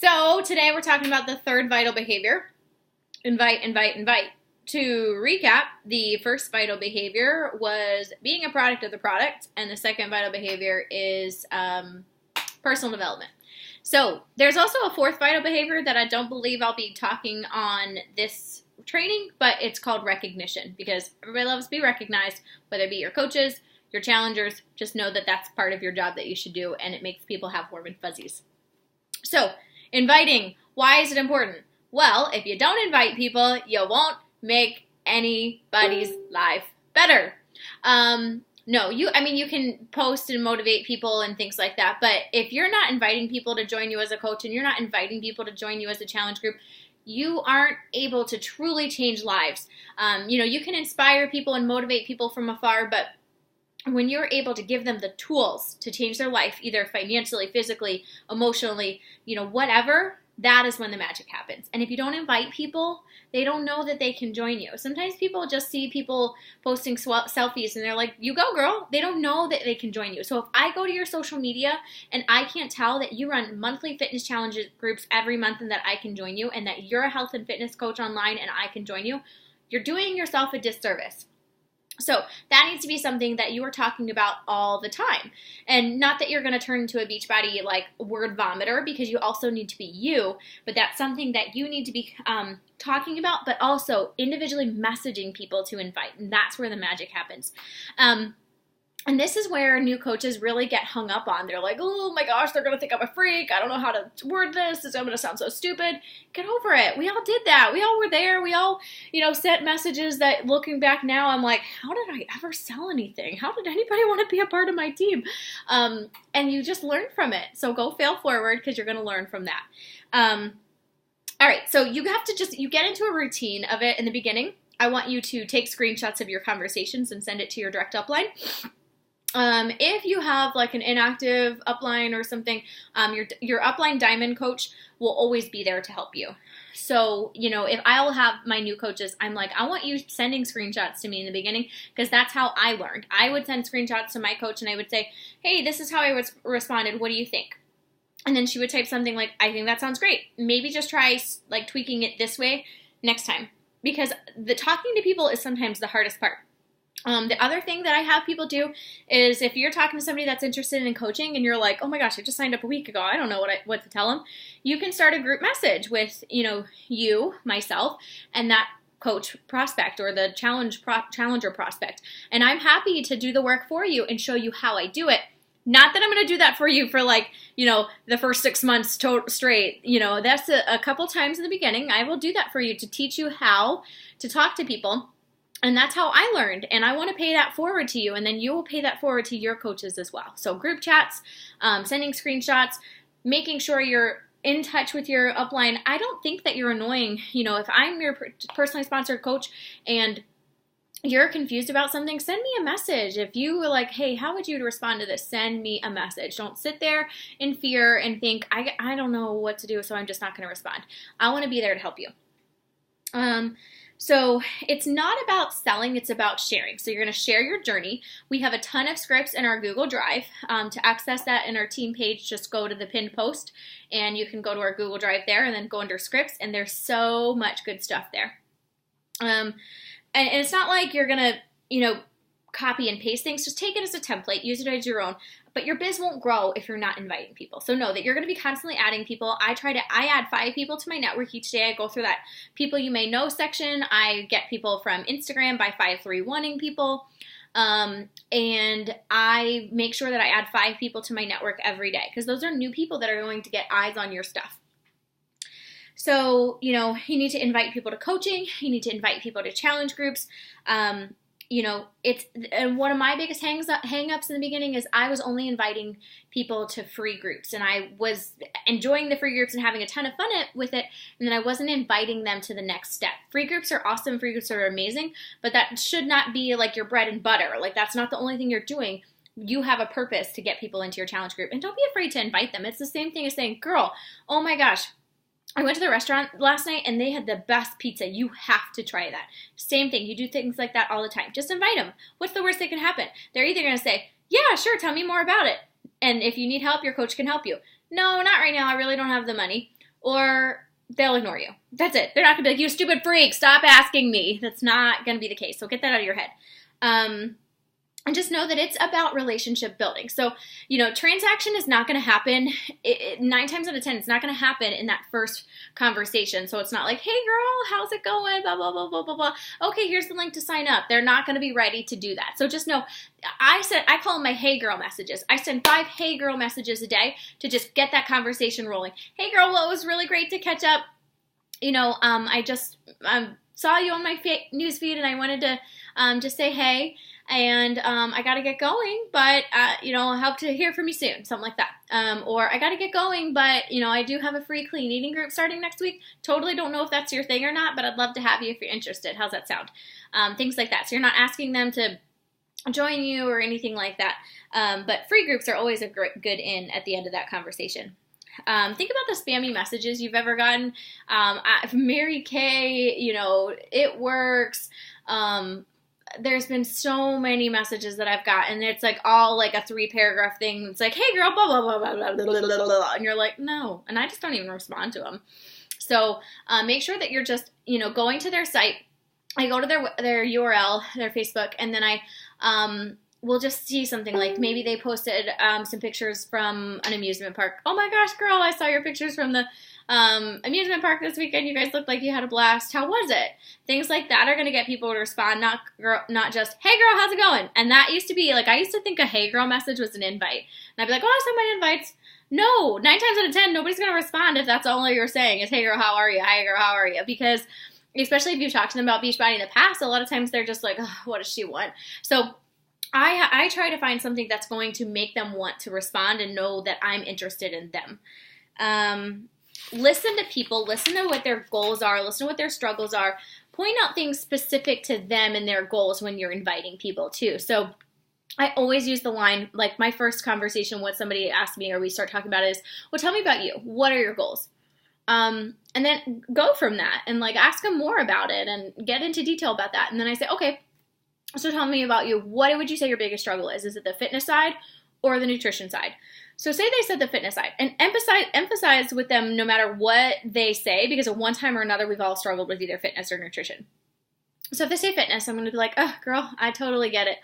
So today we're talking about the third vital behavior, invite, invite, invite. To recap, the first vital behavior was being a product of the product, and the second vital behavior is personal development. So there's also a fourth vital behavior that I don't believe I'll be talking on this training, but it's called recognition, because everybody loves to be recognized, whether it be your coaches, your challengers. Just know that that's part of your job that you should do, and it makes people have warm and fuzzies. So inviting, why is it important? Well, if you don't invite people, you won't make anybody's life better. You can post and motivate people and things like that, but if you're not inviting people to join you as a coach and you're not inviting people to join you as a challenge group, you aren't able to truly change lives. You can inspire people and motivate people from afar, but when you're able to give them the tools to change their life, either financially, physically, emotionally, whatever, that is when the magic happens. And if you don't invite people, they don't know that they can join you. Sometimes people just see people posting selfies and they're like, you go, girl. They don't know that they can join you. So if I go to your social media and I can't tell that you run monthly fitness challenge groups every month and that I can join you, and that you're a health and fitness coach online and I can join you, you're doing yourself a disservice. So that needs to be something that you are talking about all the time. And not that you're going to turn into a Beachbody word vomiter, because you also need to be you, but that's something that you need to be talking about, but also individually messaging people to invite. And that's where the magic happens. And this is where new coaches really get hung up on. They're like, oh my gosh, they're going to think I'm a freak. I don't know how to word this. I'm going to sound so stupid. Get over it. We all did that. We all were there. We all, sent messages that, looking back now, I'm like, how did I ever sell anything? How did anybody want to be a part of my team? And you just learn from it. So go fail forward, because you're going to learn from that. All right. So you have to you get into a routine of it in the beginning. I want you to take screenshots of your conversations and send it to your direct upline. If you have an inactive upline or something, your upline diamond coach will always be there to help you. So, if I'll have my new coaches, I'm like, I want you sending screenshots to me in the beginning, because that's how I learned. I would send screenshots to my coach and I would say, hey, this is how I responded. What do you think? And then she would type something like, I think that sounds great. Maybe just try tweaking it this way next time, because the talking to people is sometimes the hardest part. The other thing that I have people do is, if you're talking to somebody that's interested in coaching and you're like, oh my gosh, I just signed up a week ago, I don't know what to tell them, you can start a group message with, you, myself, and that coach prospect or the challenger prospect. And I'm happy to do the work for you and show you how I do it. Not that I'm going to do that for you for the first 6 months straight. That's a couple times in the beginning. I will do that for you to teach you how to talk to people. And that's how I learned, and I want to pay that forward to you, and then you will pay that forward to your coaches as well. So group chats, sending screenshots, making sure you're in touch with your upline. I don't think that you're annoying. If I'm your personally sponsored coach and you're confused about something, send me a message. If you were like, hey, how would you respond to this? Send me a message. Don't sit there in fear and think, I don't know what to do, so I'm just not going to respond. I want to be there to help you. So it's not about selling, it's about sharing. So you're going to share your journey. We have a ton of scripts in our Google Drive. To access that in our team page, just go to the pinned post, and you can go to our Google Drive there and then go under scripts, and there's so much good stuff there. And it's not like you're going to, copy and paste things. Just take it as a template, use it as your own, but your biz won't grow if you're not inviting people. So know that you're going to be constantly adding people. I add 5 people to my network each day. I go through that people you may know section. I get people from Instagram by 531ing people. And I make sure that I add 5 people to my network every day, because those are new people that are going to get eyes on your stuff. So, you need to invite people to coaching. You need to invite people to challenge groups. And one of my biggest hang-ups in the beginning is I was only inviting people to free groups, and I was enjoying the free groups and having a ton of fun with it, and then I wasn't inviting them to the next step. Free groups are awesome. Free groups are amazing, but that should not be your bread and butter. That's not the only thing you're doing. You have a purpose to get people into your challenge group, and don't be afraid to invite them. It's the same thing as saying, girl, oh my gosh, I went to the restaurant last night and they had the best pizza. You have to try that. Same thing. You do things like that all the time. Just invite them. What's the worst that can happen? They're either going to say, yeah, sure, tell me more about it. And if you need help, your coach can help you. No, not right now. I really don't have the money. or they'll ignore you. That's it. They're not going to be like, you stupid freak, stop asking me. That's not going to be the case. So get that out of your head. And just know that it's about relationship building. So, transaction is not going to happen. 9 times out of 10, it's not going to happen in that first conversation. So it's not like, hey girl, how's it going? Blah, blah, blah, blah, blah, blah. Okay, here's the link to sign up. They're not going to be ready to do that. So just know, I call them my hey girl messages. I send 5 hey girl messages a day to just get that conversation rolling. Hey girl, well, it was really great to catch up. I just saw you on my newsfeed and I wanted to just say hey. And I got to get going, but, I hope to hear from you soon, something like that. Or I got to get going, but, I do have a free clean eating group starting next week. Totally don't know if that's your thing or not, but I'd love to have you if you're interested. How's that sound? Things like that. So you're not asking them to join you or anything like that. But free groups are always a good in at the end of that conversation. Think about the spammy messages you've ever gotten. Mary Kay, it works. There's been so many messages that I've gotten. It's like all like a 3-paragraph thing. It's like, hey girl, blah, blah, blah, blah, blah, blah, blah, blah. And you're like, no. And I just don't even respond to them. So make sure that you're just, going to their site. I go to their URL, their Facebook, and then I will just see something like maybe they posted some pictures from an amusement park. Oh my gosh, girl, I saw your pictures from the amusement park this weekend. You guys looked like you had a blast. How was it? Things like that are going to get people to respond, not just, hey girl, how's it going? And that used to be, like, I used to think a hey girl message was an invite. And I'd be like, oh, I sent my invites. No, 9 times out of 10, nobody's going to respond if that's all you're saying is, hey girl, how are you? Hi girl, how are you? Because especially if you've talked to them about Beachbody in the past, a lot of times they're just like, oh, what does she want? So I try to find something that's going to make them want to respond and know that I'm interested in them. Listen to people, listen to what their goals are, listen to what their struggles are, point out things specific to them and their goals when you're inviting people too. So I always use the line, like my first conversation when somebody asks me or we start talking about it is, well, tell me about you. What are your goals? And then go from that and like ask them more about it and get into detail about that. And then I say, okay, so tell me about you. What would you say your biggest struggle is? Is it the fitness side or the nutrition side? So say they said the fitness side, and emphasize with them no matter what they say, because at one time or another we've all struggled with either fitness or nutrition. So if they say fitness, I'm going to be like, oh, girl, I totally get it.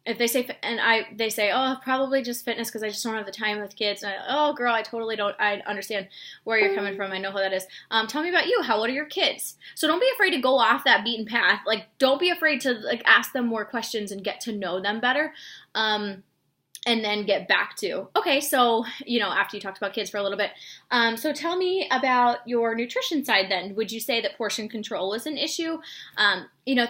If they say, they say, oh, probably just fitness because I just don't have the time with kids. And oh, girl, I totally don't. I understand where you're coming from. I know how that is. Tell me about you. How old are your kids? So don't be afraid to go off that beaten path. Like, don't be afraid to like ask them more questions and get to know them better. And then get back to, okay, so, after you talked about kids for a little bit, so tell me about your nutrition side then. Would you say that portion control is an issue?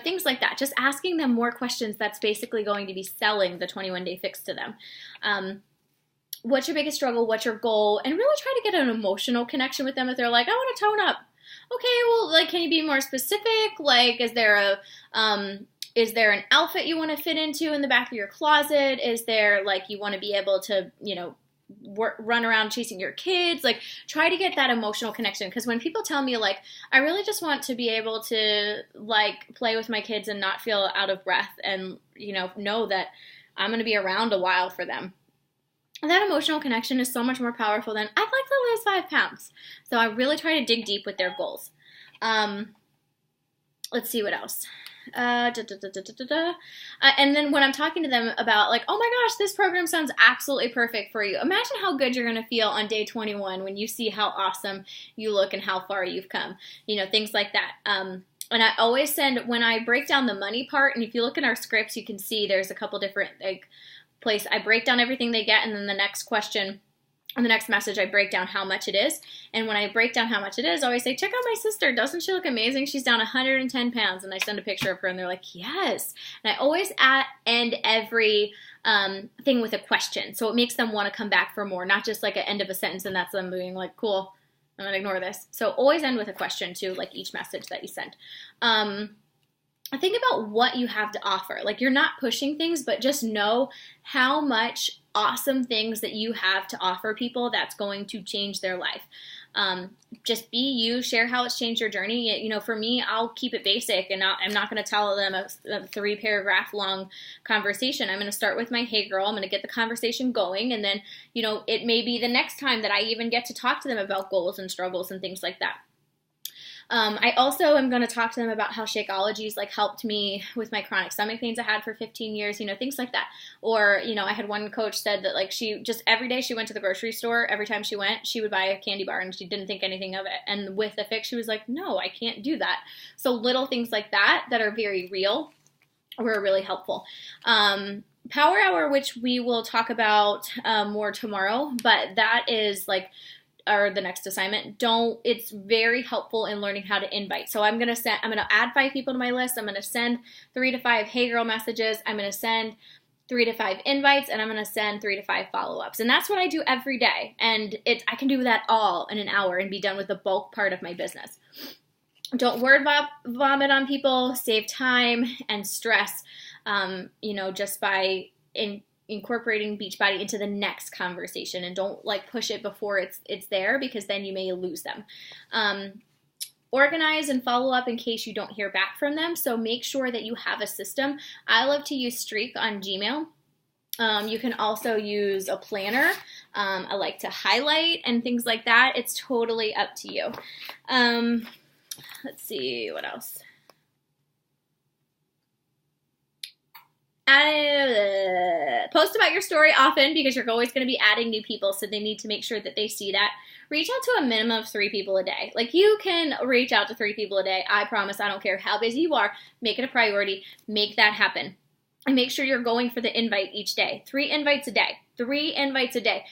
Things like that. Just asking them more questions that's basically going to be selling the 21-day fix to them. What's your biggest struggle? What's your goal? And really try to get an emotional connection with them if they're like, I want to tone up. Okay, well, like, can you be more specific? Like, is there an outfit you want to fit into in the back of your closet? Is there, like, you want to be able to, run around chasing your kids? Like, try to get that emotional connection. Because when people tell me, like, I really just want to be able to, like, play with my kids and not feel out of breath and, know that I'm going to be around a while for them. And that emotional connection is so much more powerful than, I'd like to lose 5 pounds. So I really try to dig deep with their goals. Let's see what else. And then when I'm talking to them about like, oh my gosh, this program sounds absolutely perfect for you. Imagine how good you're going to feel on day 21 when you see how awesome you look and how far you've come, things like that. And I always send, when I break down the money part, and if you look in our scripts, you can see there's a couple different place. I break down everything they get, and then the next question and the next message, I break down how much it is. And when I break down how much it is, I always say, check out my sister. Doesn't she look amazing? She's down 110 pounds. And I send a picture of her, and they're like, yes. And I always end every thing with a question. So it makes them want to come back for more, not just like an end of a sentence, and that's them being like, cool, I'm going to ignore this. So always end with a question too, like each message that you send. think about what you have to offer. Like, you're not pushing things, but just know how much awesome things that you have to offer people that's going to change their life. Just be you, share how it's changed your journey. You know, for me, I'll keep it basic, and I'm not going to tell them a 3-paragraph long conversation. I'm going to start with my hey girl. I'm going to get the conversation going, and then, you know, it may be the next time that I even get to talk to them about goals and struggles and things like that. I also am going to talk to them about how Shakeology's like helped me with my chronic stomach pains I had for 15 years, you know, things like that. Or, you know, I had one coach said that like she just every day she went to the grocery store, every time she went, she would buy a candy bar and she didn't think anything of it. And with the fix, she was like, no, I can't do that. So little things like that are very real were really helpful. Power Hour, which we will talk about more tomorrow, but that is like, or the next assignment, it's very helpful in learning how to invite. So I'm going to add 5 people to my list. I'm going to send 3 to 5 hey girl messages. I'm going to send 3 to 5 invites, and I'm going to send 3 to 5 follow-ups. And that's what I do every day. And I can do that all in an hour and be done with the bulk part of my business. Don't word vomit on people, save time and stress, you know, just by incorporating Beachbody into the next conversation, and don't like push it before it's there, because then you may lose them. Organize and follow up in case you don't hear back from them. So make sure that you have a system. I love to use Streak on Gmail. You can also use a planner. I like to highlight and things like that. It's totally up to you. Let's see what else. Post about your story often, because you're always going to be adding new people, so they need to make sure that they see that. Reach out to a minimum of 3 people a day. Like, you can reach out to 3 people a day. I promise. I don't care how busy you are. Make it a priority. Make that happen. And make sure you're going for the invite each day. 3 invites a day. 3 invites a day.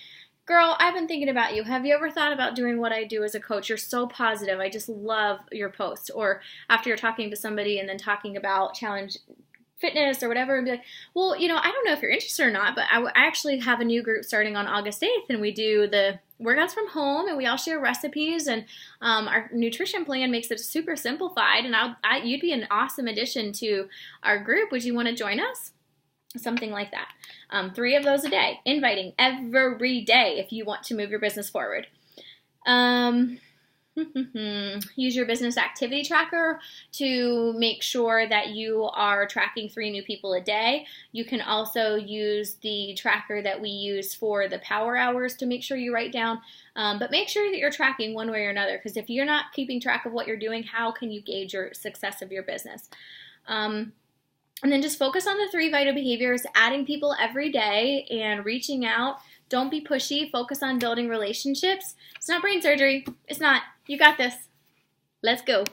Girl, I've been thinking about you. Have you ever thought about doing what I do as a coach? You're so positive. I just love your post. Or after you're talking to somebody and then talking about challenge fitness or whatever, and be like, well, you know, I don't know if you're interested or not, but I actually have a new group starting on August 8th, and we do the workouts from home, and we all share recipes, and our nutrition plan makes it super simplified, and you'd be an awesome addition to our group. Would you want to join us? Something like that. 3 of those a day, inviting every day if you want to move your business forward. Use your business activity tracker to make sure that you are tracking 3 new people a day. You can also use the tracker that we use for the power hours to make sure you write down, but make sure that you're tracking one way or another, because if you're not keeping track of what you're doing, how can you gauge your success of your business? And then just focus on the 3 vital behaviors, adding people every day and reaching out. Don't be pushy. Focus on building relationships. It's not brain surgery. It's not. You got this. Let's go.